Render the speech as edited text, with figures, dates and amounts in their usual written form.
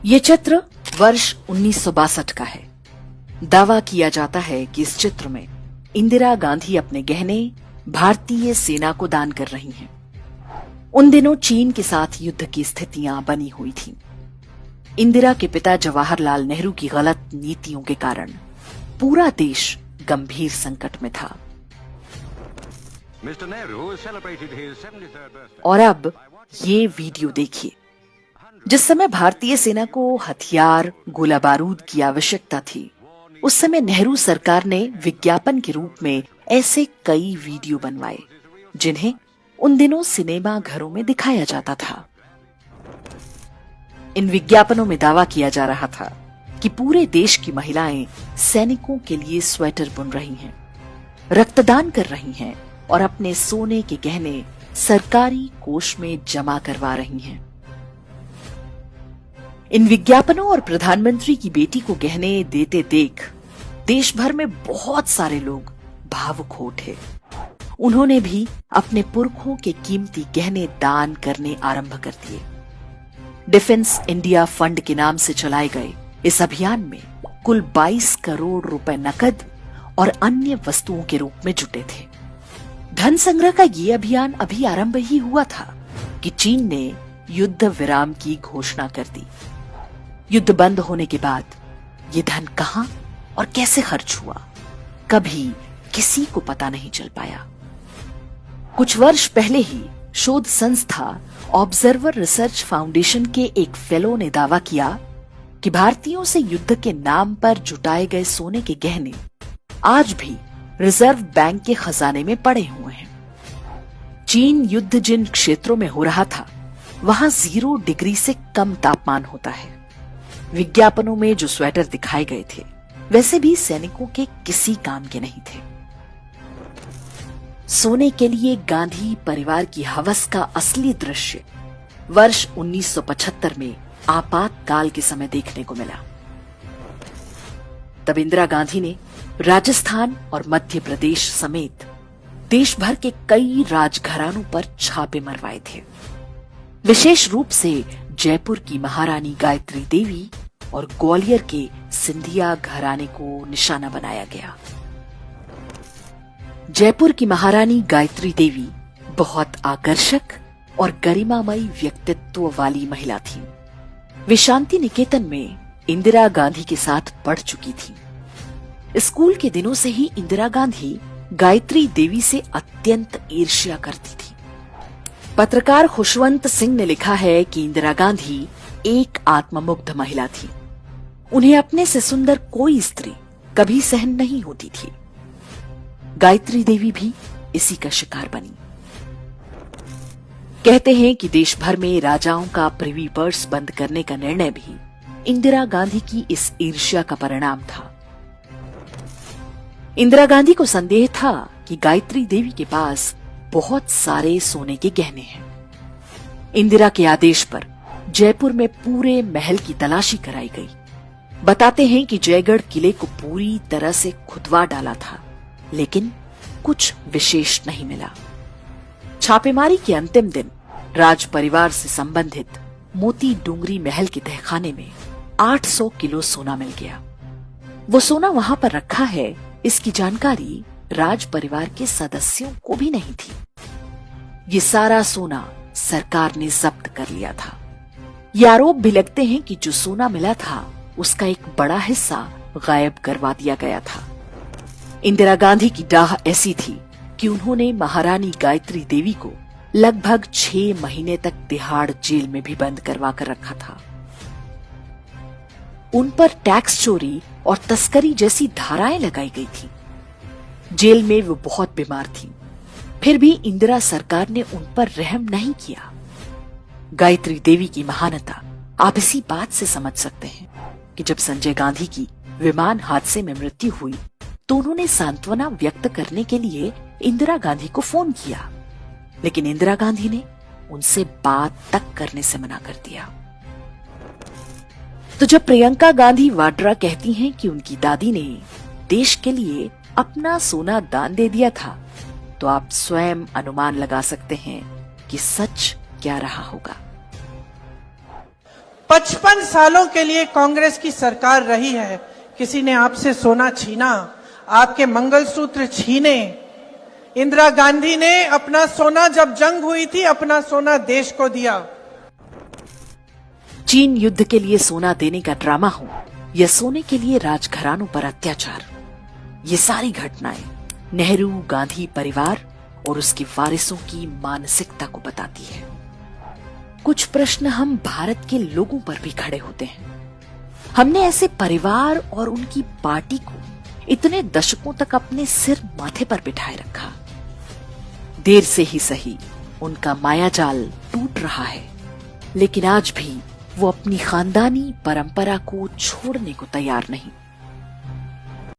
ये चित्र वर्ष 1962 का है। दावा किया जाता है कि इस चित्र में इंदिरा गांधी अपने गहने भारतीय सेना को दान कर रही हैं। उन दिनों चीन के साथ युद्ध की स्थितियां बनी हुई थीं। इंदिरा के पिता जवाहरलाल नेहरू की गलत नीतियों के कारण पूरा देश गंभीर संकट में था। और अब ये वीडियो देखिए। जिस समय भारतीय सेना को हथियार, गोला बारूद की आवश्यकता थी, उस समय नेहरू सरकार ने विज्ञापन के रूप में ऐसे कई वीडियो बनवाए जिन्हें उन दिनों सिनेमा घरों में दिखाया जाता था। इन विज्ञापनों में दावा किया जा रहा था कि पूरे देश की महिलाएं सैनिकों के लिए स्वेटर बुन रही हैं, रक्तदान कर रही हैं और अपने सोने के गहने सरकारी कोष में जमा करवा रही हैं। इन विज्ञापनों और प्रधानमंत्री की बेटी को गहने देते देख देश भर में बहुत सारे लोग भावुक हो उठे। उन्होंने भी अपने पुरखों के कीमती गहने दान करने आरंभ कर दिए। डिफेंस इंडिया फंड के नाम से चलाए गए इस अभियान में कुल 22 करोड़ रुपए नकद और अन्य वस्तुओं के रूप में जुटे थे। धन संग्रह का ये अभियान अभी आरंभ ही हुआ था कि चीन ने युद्ध विराम की घोषणा कर दी। युद्ध बंद होने के बाद ये धन कहां और कैसे खर्च हुआ, कभी किसी को पता नहीं चल पाया। कुछ वर्ष पहले ही शोध संस्था ऑब्जर्वर रिसर्च फाउंडेशन के एक फेलो ने दावा किया कि भारतीयों से युद्ध के नाम पर जुटाए गए सोने के गहने आज भी रिजर्व बैंक के खजाने में पड़े हुए हैं। चीन युद्ध जिन क्षेत्रों में हो रहा था, वहां 0 डिग्री से कम तापमान होता है। विज्ञापनों में जो स्वेटर दिखाए गए थे, वैसे भी सैनिकों के किसी काम के नहीं थे। सोने के लिए गांधी परिवार की हवस का असली दृश्य वर्ष 1975 में आपातकाल के समय देखने को मिला। तब इंदिरा गांधी ने राजस्थान और मध्य प्रदेश समेत देश भर के कई राजघरानों पर छापे मरवाए थे। विशेष रूप से जयपुर की महारानी गायत्री देवी और ग्वालियर के सिंधिया घराने को निशाना बनाया गया। जयपुर की महारानी गायत्री देवी बहुत आकर्षक और गरिमामयी व्यक्तित्व वाली महिला थी। वे शांति निकेतन में इंदिरा गांधी के साथ पढ़ चुकी थी। स्कूल के दिनों से ही इंदिरा गांधी गायत्री देवी से अत्यंत ईर्ष्या करती थी। पत्रकार खुशवंत सिंह ने लिखा है कि इंदिरा गांधी एक आत्ममुग्ध महिला थी। उन्हें अपने से सुंदर कोई स्त्री कभी सहन नहीं होती थी। गायत्री देवी भी इसी का शिकार बनी। कहते हैं कि देश भर में राजाओं का प्रिवी पर्स बंद करने का निर्णय भी इंदिरा गांधी की इस ईर्ष्या का परिणाम था। इंदिरा गांधी को संदेह था कि गायत्री देवी के पास बहुत सारे सोने के गहने हैं। इंदिरा के आदेश पर जयपुर में पूरे महल की तलाशी कराई गई। बताते हैं कि जयगढ़ किले को पूरी तरह से खुदवा डाला था, लेकिन कुछ विशेष नहीं मिला। छापेमारी के अंतिम दिन राज परिवार से संबंधित मोती डूंगरी महल के तहखाने में 800 किलो सोना मिल गया। वो सोना वहां पर रखा है, इसकी जानकारी राज परिवार के सदस्यों को भी नहीं थी। ये सारा सोना सरकार ने जब्त कर लिया था। ये आरोप भी लगते हैं कि जो सोना मिला था, उसका एक बड़ा हिस्सा गायब करवा दिया गया था। इंदिरा गांधी की डाह ऐसी थी कि उन्होंने महारानी गायत्री देवी को लगभग 6 महीने तक तिहाड़ जेल में भी बंद करवा कर रखा था। उन पर टैक्स चोरी और तस्करी जैसी धाराएं लगाई गई थी। जेल में वो बहुत बीमार थी, फिर भी इंदिरा सरकार ने उन पर रहम नहीं किया। गायत्री देवी की महानता आप इसी बात से समझ सकते हैं कि जब संजय गांधी की विमान हादसे में मृत्यु हुई, तो उन्होंने सांत्वना व्यक्त करने के लिए इंदिरा गांधी को फोन किया, लेकिन इंदिरा गांधी ने उनसे बात तक करने से मना कर दिया। तो जब प्रियंका गांधी वाड्रा कहती हैं कि उनकी दादी ने देश के लिए अपना सोना दान दे दिया था, तो आप स्वयं अनुमान लगा सकते हैं कि सच क्या रहा होगा। 55 सालों के लिए कांग्रेस की सरकार रही है। किसी ने आपसे सोना छीना, आपके मंगलसूत्र छीने। इंदिरा गांधी ने अपना सोना, जब जंग हुई थी, अपना सोना देश को दिया। चीन युद्ध के लिए सोना देने का ड्रामा हो या सोने के लिए राजघरानों पर अत्याचार, ये सारी घटनाएं नेहरू गांधी परिवार और उसके वारिसों की मानसिकता को बताती है। कुछ प्रश्न हम भारत के लोगों पर भी खड़े होते हैं। हमने ऐसे परिवार और उनकी पार्टी को इतने दशकों तक अपने सिर माथे पर बिठाए रखा। देर से ही सही उनका मायाजाल टूट रहा है, लेकिन आज भी वो अपनी खानदानी परंपरा को छोड़ने को तैयार नहीं।